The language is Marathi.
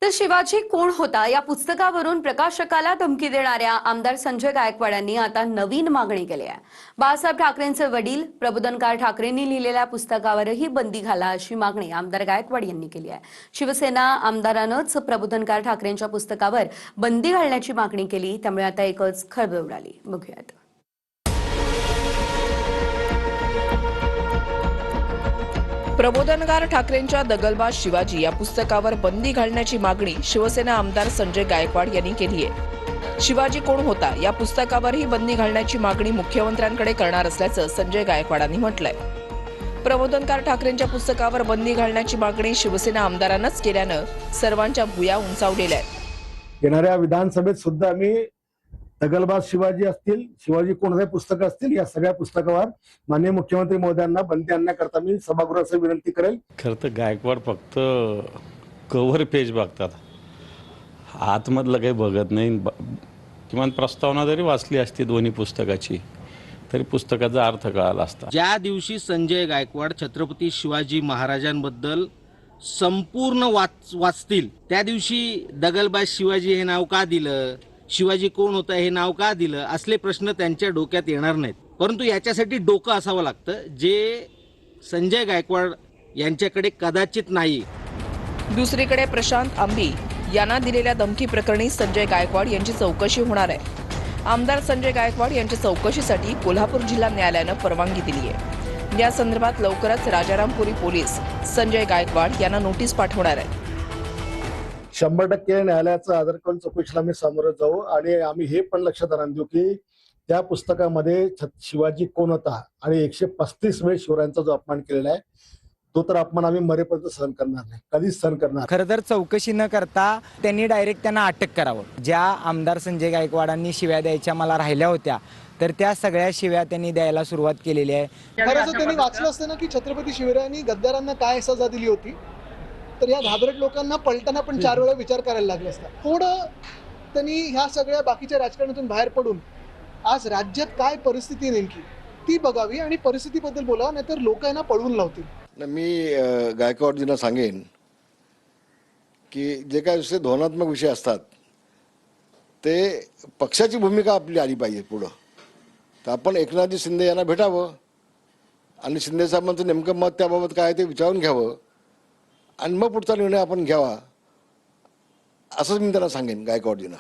तर शिवाजी कोण होता या पुस्तकावरून प्रकाशकाला धमकी देणाऱ्या आमदार संजय गायकवाड यांनी आता नवीन मागणी केली आहे। बाळासाहेब ठाकरेंचे वडील प्रबोधनकार ठाकरेंनी लिहिलेल्या पुस्तकावरही बंदी घाला अशी मागणी आमदार गायकवाड यांनी केली आहे। शिवसेना आमदारानंच प्रबोधनकार ठाकरेंच्या पुस्तकावर बंदी घालण्याची मागणी केली, त्यामुळे आता एकच खळबळ उडाली। बघूयात। प्रबोधनकार ठाकरेंच्या दगलबाज शिवाजी या पुस्तकावर बंदी घालण्याची मागणी शिवसेना आमदार संजय गायकवाड यांनी केली आहे। शिवाजी कोण होता या पुस्तकावरही बंदी घालण्याची मागणी मुख्यमंत्र्यांकडे करणार असल्याचं संजय गायकवाडांनी म्हटलंय। प्रबोधनकार ठाकरेंच्या पुस्तकावर बंदी घालण्याची मागणी शिवसेना आमदारांनाच केल्यानं सर्वांच्या भुया उंचावलेल्या आहेत। येणाऱ्या विधानसभेत सुद्धा आम्ही दगलबाज शिवाजी असतील, शिवाजी कोणते पुस्तक असतील, या सगळ्या पुस्तकावर माननीय मुख्यमंत्री महोदयांना बंदी आणण्याकरता मी सभागृहास विनंती करेल। खरं तर गायकवाड फक्त कव्हर पेज बघतात, आतमधलं काही बघत नाही। किमान प्रस्तावना जरी वाचली असती दोन्ही पुस्तकाची तरी पुस्तकाचा अर्थ कळाला असता। ज्या दिवशी संजय गायकवाड छत्रपती शिवाजी महाराजांबद्दल संपूर्ण वाचतील त्या दिवशी दगलबाज शिवाजी हे नाव का दिलं, शिवाजी कोण होता हे नाव का दिलं, असले प्रश्न त्यांच्या डोक्यात येणार नाहीत। परंतु याच्यासाठी डोकं असावं लागतं जे संजय गायकवाड यांच्याकडे कदाचित नाही। दुसरीकडे प्रशांत आंबी यांना दिलेल्या धमकी प्रकरणी संजय गायकवाड यांची चौकशी होणार आहे। आमदार संजय गायकवाड यांच्या चौकशीसाठी कोल्हापूर जिल्हा न्यायालयानं परवानगी दिली आहे। या संदर्भात लवकरच राजारामपुरी पोलीस संजय गायकवाड यांना नोटीस पाठवणार आहेत। 100% न्यायालयाचा आदर करून चौकशीला आम्ही सामोरं जाऊ आणि आम्ही हे पण लक्षात आणून देऊ की त्या पुस्तकामध्ये शिवाजी कोण होता आणि 135 वेळ शिवरायांचा जो अपमान केलेला आहे तो तर अपमान आम्ही मरेपर्यंत सहन करणार नाही, कधीच सहन करणार। खरं तर चौकशी न करता त्यांनी डायरेक्ट त्यांना अटक करावं। ज्या आमदार संजय गायकवाडांनी शिव्या द्यायच्या मला राहिल्या होत्या तर त्या सगळ्या शिव्या त्यांनी द्यायला सुरुवात केलेली आहे। खरं तर त्यांनी वाचलं असतं ना की छत्रपती शिवरायांनी गद्दारांना काय सजा दिली होती, तर या घाबरट लोकांना पलटाना पण 4 वेळा विचार करायला लागला असता। थोडं त्यांनी ह्या सगळ्या बाकीच्या राजकारणातून बाहेर पडून आज राज्यात काय परिस्थिती नेमकी ती बघावी आणि परिस्थितीबद्दल बोलावं, नाहीतर लोक यांना पळवून लावतील। मी गायकवाडजींना सांगेन की जे काही विषय धोरणात्मक विषय असतात ते पक्षाची भूमिका आपली आली पाहिजे पुढं। तर आपण एकनाथजी शिंदे यांना भेटावं आणि शिंदे साहेबांचं नेमकं मत त्याबाबत काय ते विचारून घ्यावं आणि मग पुढचा निर्णय आपण घ्यावा, असंच मी त्यांना सांगेन गायकवाडजींना।